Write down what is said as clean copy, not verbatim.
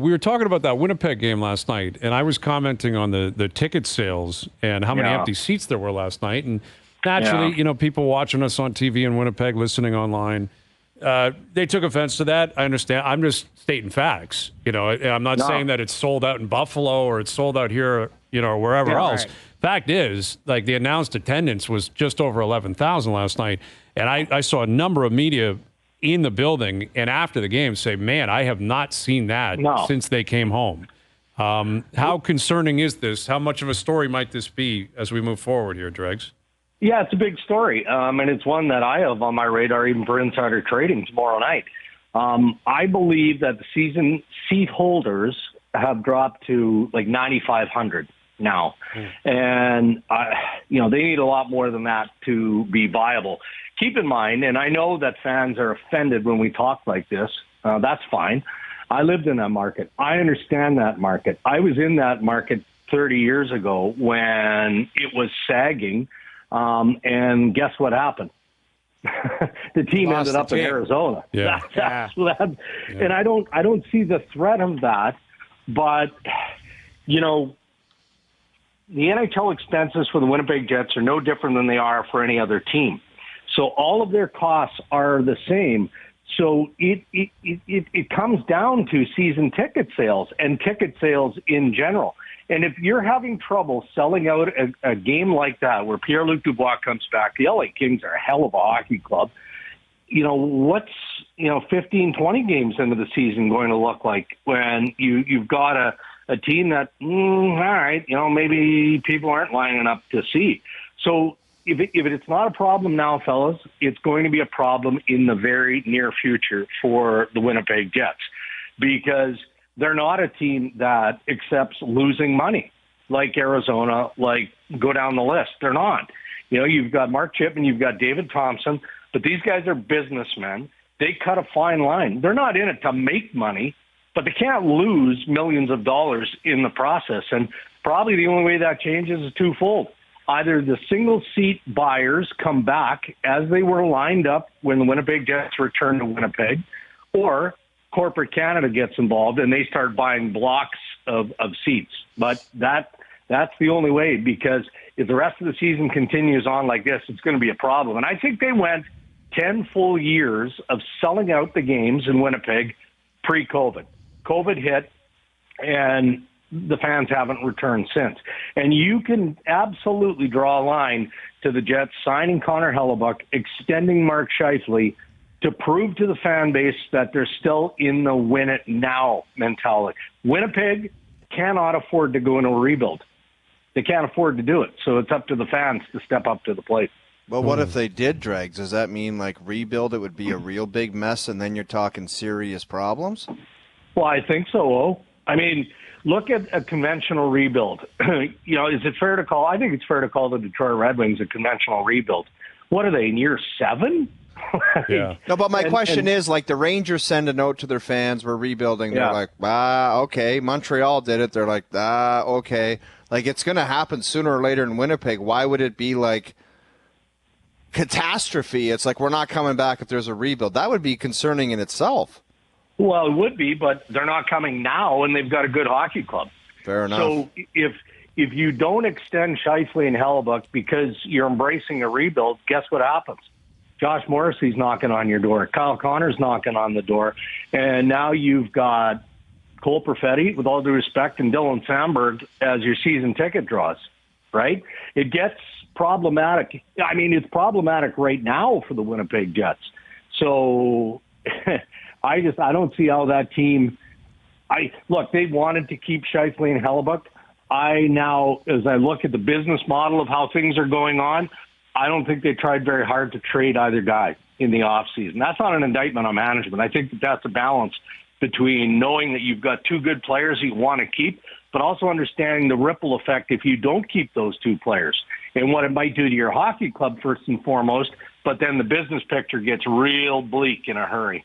We were talking about that Winnipeg game last night, and I was commenting on the ticket sales and how many empty seats there were last night. And naturally, people watching us on TV in Winnipeg, listening online, they took offense to that. I understand. I'm just stating facts. I'm not saying that it's sold out in Buffalo or it's sold out here, or wherever else. Right. Fact is, like, the announced attendance was just over 11,000 last night. And I saw a number of media in the building and after the game say, man, I have not seen that since they came home. How concerning is this? How much of a story might this be as we move forward here, Dregs? Yeah, it's a big story, and it's one that I have on my radar even for insider trading tomorrow night. I believe that the season seat holders have dropped to like 9,500 now, and they need a lot more than that to be viable. Keep in mind, and I know that fans are offended when we talk like this. That's fine. I lived in that market. I understand that market. I was in that market 30 years ago when it was sagging, and guess what happened? The team ended up in Arizona. Yeah. And I don't see the threat of that, but the NHL expenses for the Winnipeg Jets are no different than they are for any other team. So all of their costs are the same. So it comes down to season ticket sales and ticket sales in general. And if you're having trouble selling out a game like that where Pierre-Luc Dubois comes back, the LA Kings are a hell of a hockey club. What's 15, 20 games into the season going to look like when you've got a team that, all right, maybe people aren't lining up to see. So if it's not a problem now, fellas, it's going to be a problem in the very near future for the Winnipeg Jets, because they're not a team that accepts losing money like Arizona, like go down the list. They're not. You've got Mark Chipman, you've got David Thompson, but these guys are businessmen. They cut a fine line. They're not in it to make money, but they can't lose millions of dollars in the process. And probably the only way that changes is twofold. Either the single-seat buyers come back as they were lined up when the Winnipeg Jets returned to Winnipeg, or corporate Canada gets involved and they start buying blocks of seats. But that's the only way, because if the rest of the season continues on like this, it's going to be a problem. And I think they went 10 full years of selling out the games in Winnipeg pre-COVID. COVID hit, and the fans haven't returned since. And you can absolutely draw a line to the Jets signing Connor Hellebuck, extending Mark Scheifele, to prove to the fan base that they're still in the win-it-now mentality. Winnipeg cannot afford to go into a rebuild. They can't afford to do it. So it's up to the fans to step up to the plate. Well, what if they did, Dregs? Does that mean, like, rebuild, it would be a real big mess, and then you're talking serious problems? Well, I think so, I mean, look at a conventional rebuild. Is it fair to call? I think it's fair to call the Detroit Red Wings a conventional rebuild. What are they, in year 7? Yeah. No, but my question is, like, the Rangers send a note to their fans, we're rebuilding. They're like, okay. Montreal did it. They're like, okay. Like, it's going to happen sooner or later in Winnipeg. Why would it be, like, catastrophe? It's like, we're not coming back if there's a rebuild. That would be concerning in itself. Well, it would be, but they're not coming now, and they've got a good hockey club. Fair enough. So if you don't extend Scheifele and Hellebuck because you're embracing a rebuild, guess what happens? Josh Morrissey's knocking on your door. Kyle Connor's knocking on the door. And now you've got Cole Perfetti, with all due respect, and Dylan Sandberg as your season ticket draws, right? It gets problematic. I mean, it's problematic right now for the Winnipeg Jets. So I don't see how that team – look, they wanted to keep Scheifele and Hellebuck. As I look at the business model of how things are going on, I don't think they tried very hard to trade either guy in the offseason. That's not an indictment on management. I think that's a balance between knowing that you've got two good players you want to keep, but also understanding the ripple effect if you don't keep those two players and what it might do to your hockey club first and foremost, but then the business picture gets real bleak in a hurry.